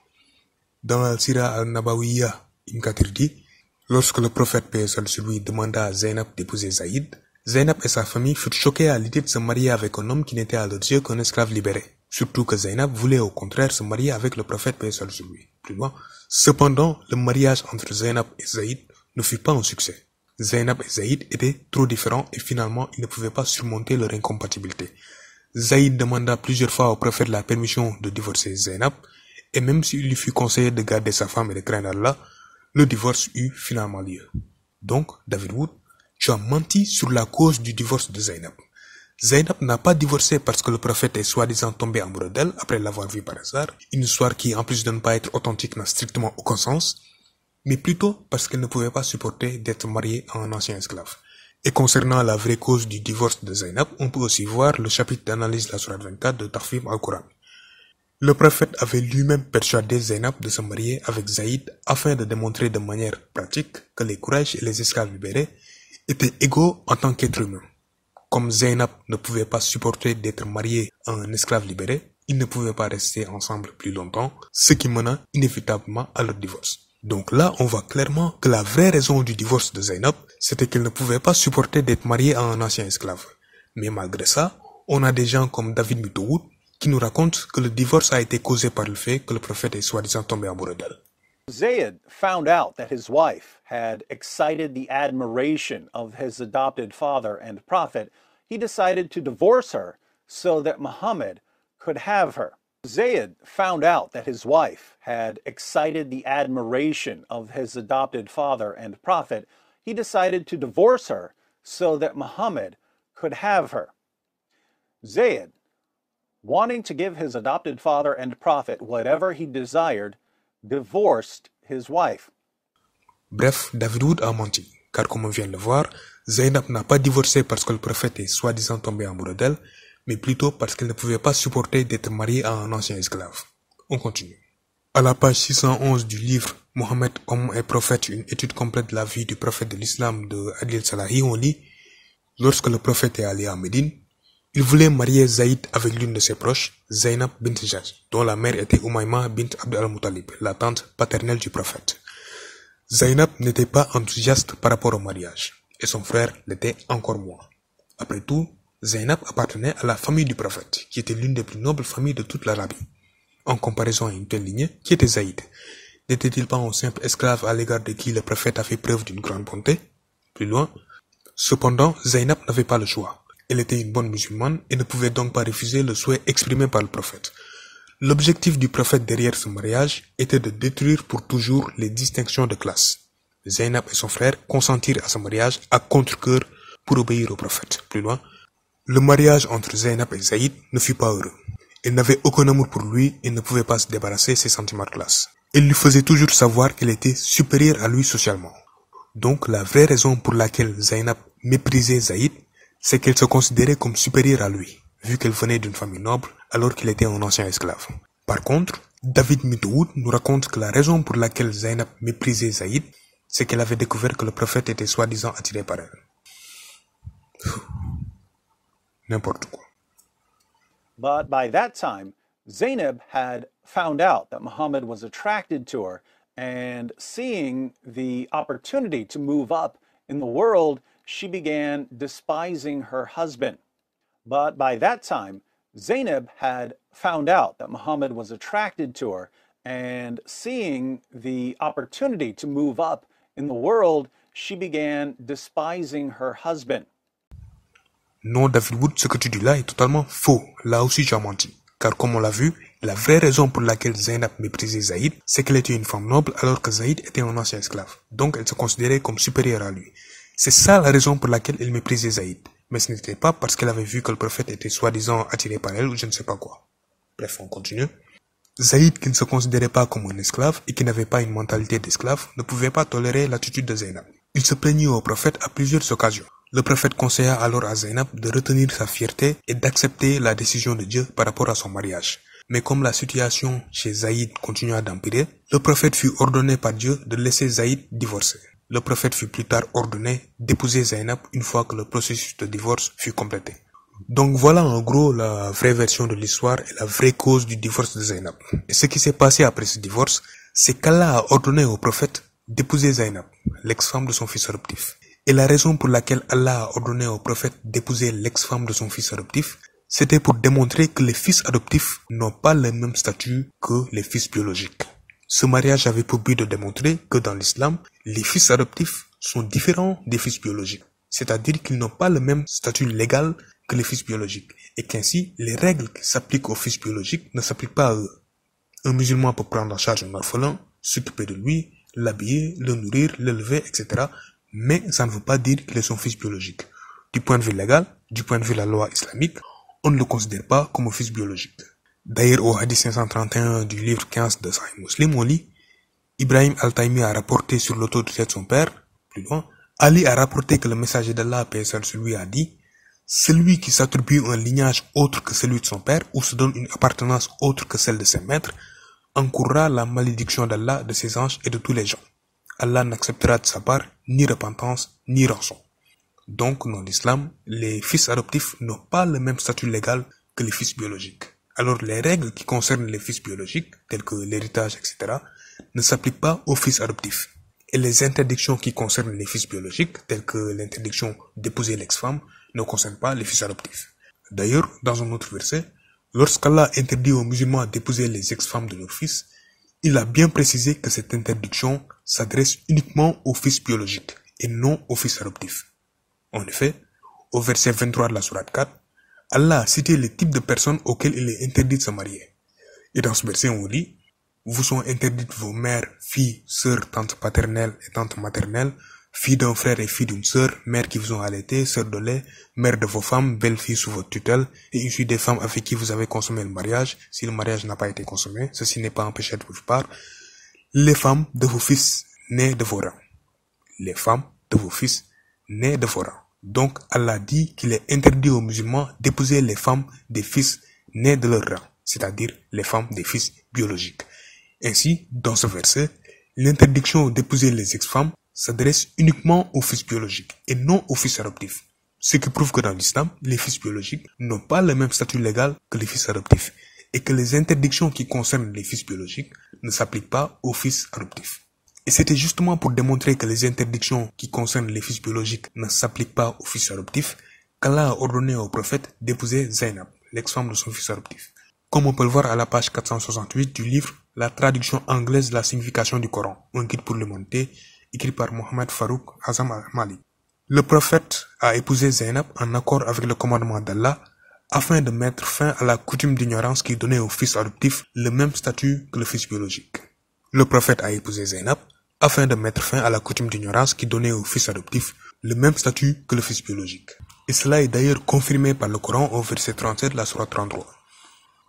Dans la Sira al-Nabawiyya, Ibn Kathir dit, lorsque le prophète paix sur lui demanda à Zainab d'épouser Zaïd, Zainab et sa famille furent choqués à l'idée de se marier avec un homme qui n'était à leurs yeux qu'un esclave libéré. Surtout que Zainab voulait au contraire se marier avec le prophète paix sur lui. Plus loin, cependant, le mariage entre Zainab et Zaïd ne fut pas un succès. Zainab et Zaïd étaient trop différents et finalement ils ne pouvaient pas surmonter leur incompatibilité. Zaïd demanda plusieurs fois au prophète la permission de divorcer Zainab et même s'il lui fut conseillé de garder sa femme et de craindre Allah, le divorce eut finalement lieu. Donc, David Wood, tu as menti sur la cause du divorce de Zainab. Zainab n'a pas divorcé parce que le prophète est soi-disant tombé amoureux d'elle après l'avoir vue par hasard, une histoire qui, en plus de ne pas être authentique, n'a strictement aucun sens, mais plutôt parce qu'elle ne pouvait pas supporter d'être mariée à un ancien esclave. Et concernant la vraie cause du divorce de Zainab, on peut aussi voir le chapitre d'analyse de la Sourate 24 de Tahfim al-Quran. Le prophète avait lui-même persuadé Zainab de se marier avec Zaïd afin de démontrer de manière pratique que les Quraysh et les esclaves libérés étaient égaux en tant qu'êtres humains. Comme Zainab ne pouvait pas supporter d'être mariée à un esclave libéré, ils ne pouvaient pas rester ensemble plus longtemps, ce qui mena inévitablement à leur divorce. Donc là, on voit clairement que la vraie raison du divorce de Zainab, c'était qu'elle ne pouvait pas supporter d'être mariée à un ancien esclave. Mais malgré ça, on a des gens comme David Mitowood qui nous racontent que le divorce a été causé par le fait que le prophète est soi-disant tombé amoureux d'elle. Zayd found out that his wife had excited the admiration of his adopted father and prophet. He decided to divorce her so that Muhammad could have her. Zayd found out that his wife had excited the admiration of his adopted father and prophet. He decided to divorce her so that Muhammad could have her. Zayd, wanting to give his adopted father and prophet whatever he desired, divorced his wife. Bref, David Wood a menti, car comme on vient de le voir, Zainab n'a pas divorcé parce que le prophète est soi-disant tombé amoureux d'elle, mais plutôt parce qu'elle ne pouvait pas supporter d'être mariée à un ancien esclave. On continue. À la page 611 du livre Mohammed, homme et prophète, une étude complète de la vie du prophète de l'islam de Adil Salahi, on lit: lorsque le prophète est allé à Médine, il voulait marier Zaïd avec l'une de ses proches, Zainab bint Jaj, dont la mère était Umayma bint Abd al-Muttalib, la tante paternelle du prophète. Zainab n'était pas enthousiaste par rapport au mariage, et son frère l'était encore moins. Après tout, Zainab appartenait à la famille du prophète, qui était l'une des plus nobles familles de toute l'Arabie. En comparaison à une telle lignée, qui était Zaïd? N'était-il pas un simple esclave à l'égard de qui le prophète a fait preuve d'une grande bonté? Plus loin, cependant, Zainab n'avait pas le choix. Elle était une bonne musulmane et ne pouvait donc pas refuser le souhait exprimé par le prophète. L'objectif du prophète derrière ce mariage était de détruire pour toujours les distinctions de classe. Zainab et son frère consentirent à ce mariage à contre-cœur pour obéir au prophète. Plus loin, le mariage entre Zainab et Zaïd ne fut pas heureux. Elle n'avait aucun amour pour lui et ne pouvait pas se débarrasser de ses sentiments de classe. Elle lui faisait toujours savoir qu'elle était supérieure à lui socialement. Donc la vraie raison pour laquelle Zainab méprisait Zaïd, c'est qu'elle se considérait comme supérieure à lui, vu qu'elle venait d'une famille noble alors qu'il était un ancien esclave. Par contre, David Mitwood nous raconte que la raison pour laquelle Zainab méprisait Zaïd, c'est qu'elle avait découvert que le prophète était soi-disant attiré par elle. N'importe quoi. But by that time, Zainab had found out that Muhammad was attracted to her, and seeing the opportunity to move up in the world, she began despising her husband. But by that time, Zainab had found out that Muhammad was attracted to her, and seeing the opportunity to move up in the world, she began despising her husband. Non, David Wood, ce que tu dis là est totalement faux. Là aussi, tu as menti. Car comme on l'a vu, la vraie raison pour laquelle Zainab méprisait Zaïd, c'est qu'elle était une femme noble alors que Zaïd était un ancien esclave. Donc, elle se considérait comme supérieure à lui. C'est ça la raison pour laquelle elle méprisait Zaïd. Mais ce n'était pas parce qu'elle avait vu que le prophète était soi-disant attiré par elle ou je ne sais pas quoi. Bref, on continue. Zaïd, qui ne se considérait pas comme un esclave et qui n'avait pas une mentalité d'esclave, ne pouvait pas tolérer l'attitude de Zainab. Il se plaignit au prophète à plusieurs occasions. Le prophète conseilla alors à Zainab de retenir sa fierté et d'accepter la décision de Dieu par rapport à son mariage. Mais comme la situation chez Zaïd continua d'empirer, le prophète fut ordonné par Dieu de laisser Zaïd divorcer. Le prophète fut plus tard ordonné d'épouser Zainab une fois que le processus de divorce fut complété. Donc voilà en gros la vraie version de l'histoire et la vraie cause du divorce de Zainab. Et ce qui s'est passé après ce divorce, c'est qu'Allah a ordonné au prophète d'épouser Zainab, l'ex-femme de son fils adoptif. Et la raison pour laquelle Allah a ordonné au prophète d'épouser l'ex-femme de son fils adoptif, c'était pour démontrer que les fils adoptifs n'ont pas le même statut que les fils biologiques. Ce mariage avait pour but de démontrer que dans l'islam, les fils adoptifs sont différents des fils biologiques. C'est-à-dire qu'ils n'ont pas le même statut légal que les fils biologiques. Et qu'ainsi, les règles qui s'appliquent aux fils biologiques ne s'appliquent pas à eux. Un musulman peut prendre en charge un orphelin, s'occuper de lui, l'habiller, le nourrir, l'élever, etc. Mais ça ne veut pas dire qu'il est son fils biologique. Du point de vue légal, du point de vue de la loi islamique, on ne le considère pas comme un fils biologique. D'ailleurs, au hadith 531 du livre 15 de Sahih Muslim, on lit Ibrahim al-Taymi a rapporté sur l'autorité de son père, plus loin, Ali a rapporté que le messager d'Allah, paix sur lui, a dit celui qui s'attribue un lignage autre que celui de son père ou se donne une appartenance autre que celle de ses maîtres, encourra la malédiction d'Allah, de ses anges et de tous les gens. Allah n'acceptera de sa part ni repentance ni rançon. Donc, dans l'islam, les fils adoptifs n'ont pas le même statut légal que les fils biologiques. Alors, les règles qui concernent les fils biologiques, telles que l'héritage, etc., ne s'appliquent pas aux fils adoptifs. Et les interdictions qui concernent les fils biologiques, telles que l'interdiction d'épouser l'ex-femme, ne concernent pas les fils adoptifs. D'ailleurs, dans un autre verset, lorsqu'Allah interdit aux musulmans d'épouser les ex-femmes de leurs fils, il a bien précisé que cette interdiction s'adresse uniquement aux fils biologiques et non aux fils adoptifs. En effet, au verset 23 de la sourate 4, Allah a cité les types de personnes auxquelles il est interdit de se marier. Et dans ce verset, on dit vous sont interdites vos mères, filles, sœurs, tantes paternelles et tantes maternelles, filles d'un frère et filles d'une sœur, mères qui vous ont allaité, sœurs de lait, mères de vos femmes, belles-filles sous votre tutelle, et issues des femmes avec qui vous avez consommé le mariage, si le mariage n'a pas été consommé, ceci n'est pas un péché de votre part, les femmes de vos fils nés de vos rangs. Les femmes de vos fils nés de vos rangs. Donc Allah dit qu'il est interdit aux musulmans d'épouser les femmes des fils nés de leur rang, c'est-à-dire les femmes des fils biologiques. Ainsi, dans ce verset, l'interdiction d'épouser les ex-femmes s'adresse uniquement aux fils biologiques et non aux fils adoptifs. Ce qui prouve que dans l'islam, les fils biologiques n'ont pas le même statut légal que les fils adoptifs et que les interdictions qui concernent les fils biologiques ne s'appliquent pas aux fils adoptifs. Et c'était justement pour démontrer que les interdictions qui concernent les fils biologiques ne s'appliquent pas aux fils adoptifs qu'Allah a ordonné au prophète d'épouser Zainab, l'ex-femme de son fils adoptif. Comme on peut le voir à la page 468 du livre La traduction anglaise de la signification du Coran, un guide pour l'humanité, écrit par Mohamed Farouk Azam al-Mali. Le prophète a épousé Zainab en accord avec le commandement d'Allah afin de mettre fin à la coutume d'ignorance qui donnait au fils adoptif le même statut que le fils biologique. Le prophète a épousé Zainab afin de mettre fin à la coutume d'ignorance qui donnait au fils adoptif le même statut que le fils biologique. Et cela est d'ailleurs confirmé par le Coran au verset 37 de la sourate 33.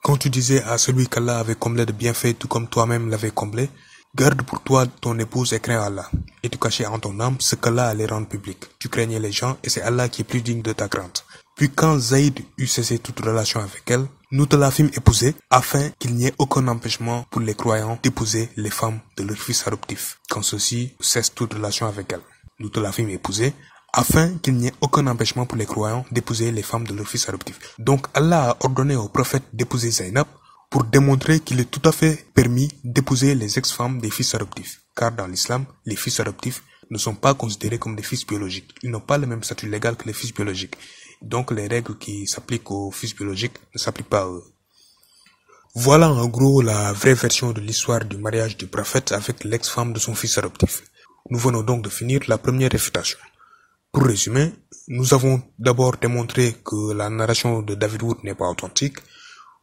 Quand tu disais à celui qu'Allah avait comblé de bienfaits tout comme toi-même l'avais comblé, garde pour toi ton épouse et crains Allah, et tu cachais en ton âme ce qu'Allah allait rendre public. Tu craignais les gens et c'est Allah qui est plus digne de ta crainte. Puis quand Zaïd eut cessé toute relation avec elle, nous te la fîmes épouser afin qu'il n'y ait aucun empêchement pour les croyants d'épouser les femmes de leurs fils adoptifs, quand ceux-ci cessent toute relation avec elle. Nous te la fîmes épouser afin qu'il n'y ait aucun empêchement pour les croyants d'épouser les femmes de leurs fils adoptifs. Donc Allah a ordonné au prophète d'épouser Zainab pour démontrer qu'il est tout à fait permis d'épouser les ex-femmes des fils adoptifs. Car dans l'islam, les fils adoptifs ne sont pas considérés comme des fils biologiques. Ils n'ont pas le même statut légal que les fils biologiques. Donc les règles qui s'appliquent aux fils biologiques ne s'appliquent pas à eux. Voilà en gros la vraie version de l'histoire du mariage du prophète avec l'ex-femme de son fils adoptif. Nous venons donc de finir la première réfutation. Pour résumer, nous avons d'abord démontré que la narration de David Wood n'est pas authentique.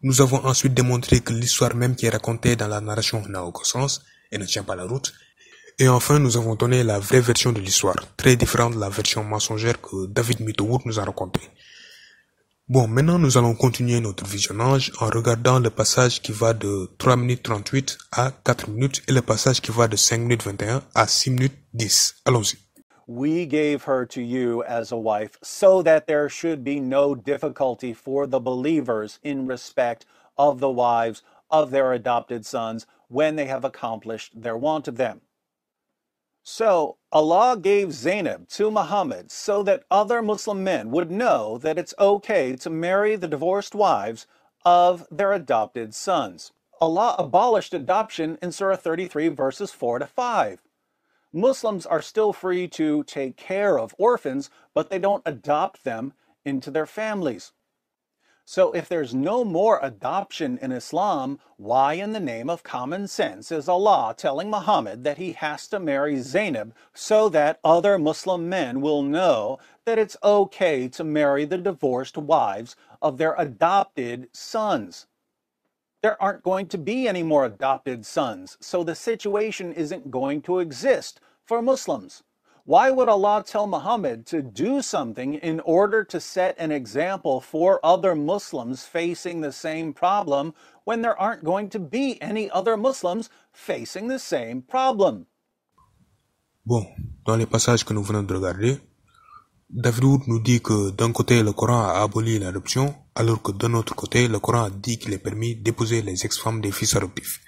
Nous avons ensuite démontré que l'histoire même qui est racontée dans la narration n'a aucun sens et ne tient pas la route. Et enfin, nous avons donné la vraie version de l'histoire, très différente de la version mensongère que David Mytho-Wood nous a racontée. Bon, maintenant nous allons continuer notre visionnage en regardant le passage qui va de 3 minutes 38 à 4 minutes et le passage qui va de 5 minutes 21 à 6 minutes 10. Allons-y. We gave her to you as a wife so that there should be no difficulty for the believers in respect of the wives of their adopted sons when they have accomplished their want of them. So Allah gave Zainab to Muhammad so that other Muslim men would know that it's okay to marry the divorced wives of their adopted sons. Allah abolished adoption in Surah 33 verses 4 to 5. Muslims are still free to take care of orphans, but they don't adopt them into their families. So if there's no more adoption in Islam, why in the name of common sense is Allah telling Muhammad that he has to marry Zainab so that other Muslim men will know that it's okay to marry the divorced wives of their adopted sons? There aren't going to be any more adopted sons, so the situation isn't going to exist for Muslims. Why would Allah tell Muhammad to do something in order to set an example for other Muslims facing the same problem when there aren't going to be any other Muslims facing the same problem? Bon, dans les passages que nous venons de regarder, David Wood nous dit que d'un côté le Coran a aboli l'adoption, alors que d'un autre côté le Coran dit qu'il est permis d'épouser les ex-femmes des fils adoptifs.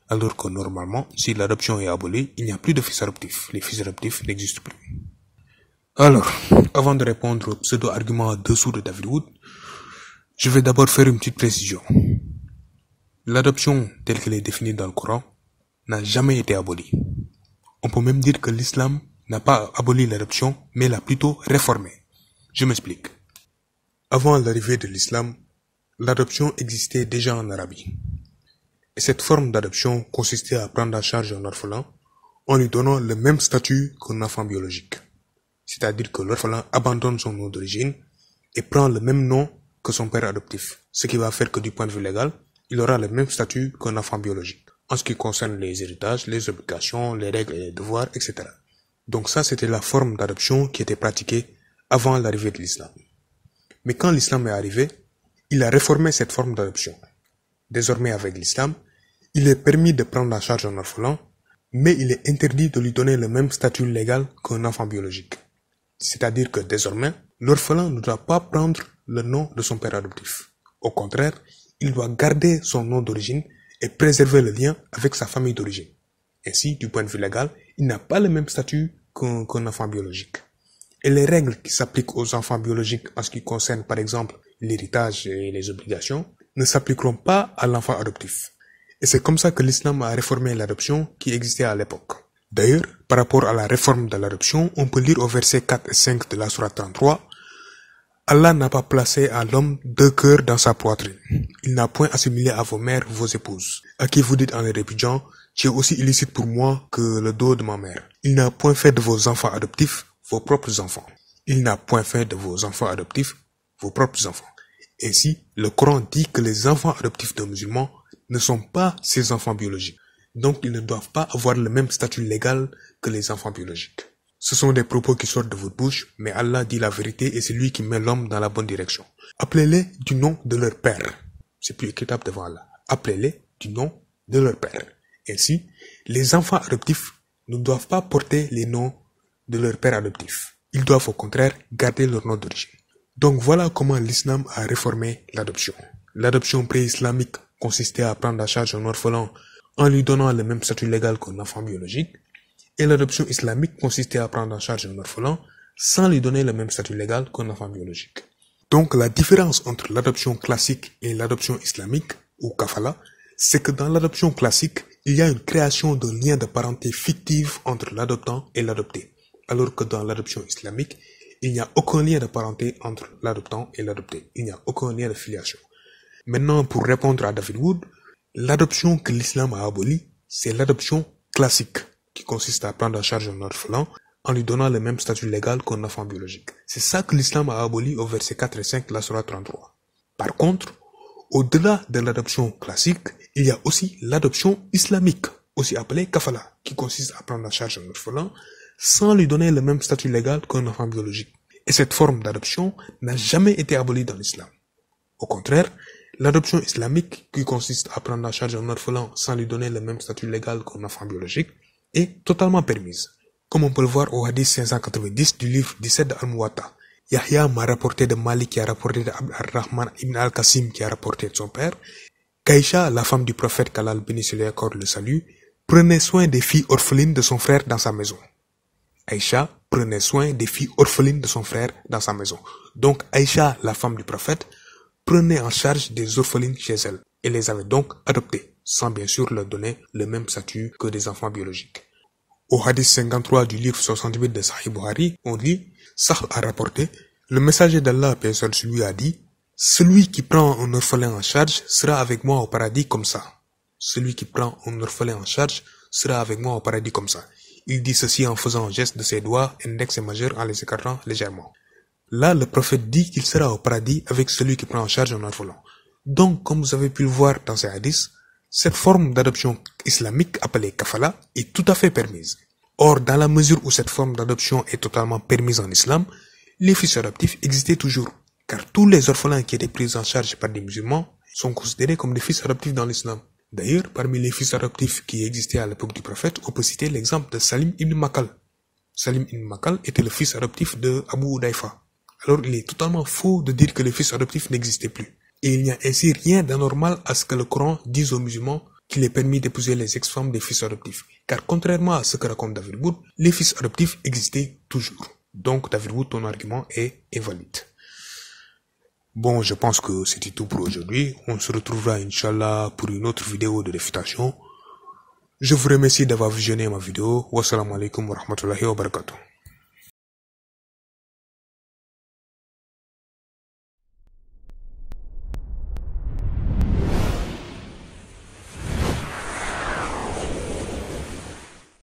Alors que normalement, si l'adoption est abolie, il n'y a plus de fils adoptifs. Les fils adoptifs n'existent plus. Alors, avant de répondre au pseudo-argument dessous de David Wood, je vais d'abord faire une petite précision. L'adoption telle qu'elle est définie dans le Coran n'a jamais été abolie. On peut même dire que l'islam n'a pas aboli l'adoption, mais l'a plutôt réformée. Je m'explique. Avant l'arrivée de l'islam, l'adoption existait déjà en Arabie. Et cette forme d'adoption consistait à prendre en charge un orphelin en lui donnant le même statut qu'un enfant biologique. C'est-à-dire que l'orphelin abandonne son nom d'origine et prend le même nom que son père adoptif. Ce qui va faire que du point de vue légal, il aura le même statut qu'un enfant biologique. En ce qui concerne les héritages, les obligations, les règles et les devoirs, etc. Donc ça, c'était la forme d'adoption qui était pratiquée avant l'arrivée de l'islam. Mais quand l'islam est arrivé, il a réformé cette forme d'adoption. Désormais, avec l'islam, il est permis de prendre en charge un orphelin Mais il est interdit de lui donner le même statut légal qu'un enfant biologique. C'est-à-dire que désormais, l'orphelin ne doit pas prendre le nom de son père adoptif. Au contraire, il doit garder son nom d'origine et préserver le lien avec sa famille d'origine. Ainsi, du point de vue légal, il n'a pas le même statut qu'un enfant biologique. Et les règles qui s'appliquent aux enfants biologiques en ce qui concerne par exemple l'héritage et les obligations ne s'appliqueront pas à l'enfant adoptif. Et c'est comme ça que l'islam a réformé l'adoption qui existait à l'époque. D'ailleurs, par rapport à la réforme de l'adoption, on peut lire au verset 4 et 5 de la sourate 33, Allah n'a pas placé à l'homme 2 cœurs dans sa poitrine. Il n'a point assimilé à vos mères vos épouses, à qui vous dites en les répudiant, tu es aussi illicite pour moi que le dos de ma mère. Il n'a point fait de vos enfants adoptifs vos propres enfants. Il n'a point fait de vos enfants adoptifs vos propres enfants. Ainsi, le Coran dit que les enfants adoptifs d'un musulman ne sont pas ses enfants biologiques. Donc, ils ne doivent pas avoir le même statut légal que les enfants biologiques. Ce sont des propos qui sortent de votre bouche, mais Allah dit la vérité et c'est lui qui met l'homme dans la bonne direction. Appelez-les du nom de leur père. C'est plus équitable devant Allah. Appelez-les du nom de leur père. Ainsi, les enfants adoptifs ne doivent pas porter les noms de leur père adoptif. Ils doivent au contraire garder leur nom d'origine. Donc voilà comment l'islam a réformé l'adoption. L'adoption pré-islamique consistait à prendre en charge un orphelin en lui donnant le même statut légal qu'un enfant biologique. Et l'adoption islamique consistait à prendre en charge un orphelin sans lui donner le même statut légal qu'un enfant biologique. Donc la différence entre l'adoption classique et l'adoption islamique, ou kafala, c'est que dans l'adoption classique, il y a une création d'un lien de parenté fictif entre l'adoptant et l'adopté. Alors que dans l'adoption islamique, il n'y a aucun lien de parenté entre l'adoptant et l'adopté. Il n'y a aucun lien de filiation. Maintenant, pour répondre à David Wood, l'adoption que l'islam a abolie, c'est l'adoption classique, qui consiste à prendre en charge un orphelin en lui donnant le même statut légal qu'un enfant biologique. C'est ça que l'islam a aboli au verset 4 et 5 de la sourate 33. Par contre, au-delà de l'adoption classique, il y a aussi l'adoption islamique, aussi appelée kafala, qui consiste à prendre en charge un orphelin sans lui donner le même statut légal qu'un enfant biologique. Et cette forme d'adoption n'a jamais été abolie dans l'islam. Au contraire, l'adoption islamique, qui consiste à prendre en charge un orphelin sans lui donner le même statut légal qu'un enfant biologique, est totalement permise. Comme on peut le voir au hadith 590 du livre 17 de Al-Muwatta. Yahya m'a rapporté de Malik qui a rapporté de Abd al-Rahman ibn al-Qasim qui a rapporté de son père, qu'Aïcha, la femme du prophète qu'Allah bénisse et lui accorde le salut, prenait soin des filles orphelines de son frère dans sa maison. Aïcha prenait soin des filles orphelines de son frère dans sa maison. Donc Aïcha, la femme du prophète, prenait en charge des orphelines chez elle et les avait donc adoptées, sans bien sûr leur donner le même statut que des enfants biologiques. Au hadith 53 du livre 68 de Sahih Bukhari, on lit, Sah a rapporté, le messager d'Allah, paix sur lui, a dit, celui qui prend un orphelin en charge sera avec moi au paradis comme ça. Celui qui prend un orphelin en charge sera avec moi au paradis comme ça. Il dit ceci en faisant un geste de ses doigts, index et majeur en les écartant légèrement. Là, le prophète dit qu'il sera au paradis avec celui qui prend en charge un orphelin. Donc, comme vous avez pu le voir dans ces hadiths, cette forme d'adoption islamique appelée kafala est tout à fait permise. Or, dans la mesure où cette forme d'adoption est totalement permise en islam, les fils adoptifs existaient toujours, car tous les orphelins qui étaient pris en charge par des musulmans sont considérés comme des fils adoptifs dans l'islam. D'ailleurs, parmi les fils adoptifs qui existaient à l'époque du prophète, on peut citer l'exemple de Salim ibn Makal. Salim ibn Makal était le fils adoptif de Abu Hudayfa. Alors, il est totalement faux de dire que les fils adoptifs n'existaient plus. Et il n'y a ainsi rien d'anormal à ce que le Coran dise aux musulmans qu'il est permis d'épouser les ex-femmes des fils adoptifs. Car contrairement à ce que raconte David Wood, les fils adoptifs existaient toujours. Donc, David Wood, ton argument est invalide. Bon, je pense que c'était tout pour aujourd'hui. On se retrouvera, Inch'Allah, pour une autre vidéo de réfutation. Je vous remercie d'avoir visionné ma vidéo. Wassalamu alaikum wa rahmatullahi wa barakatuh.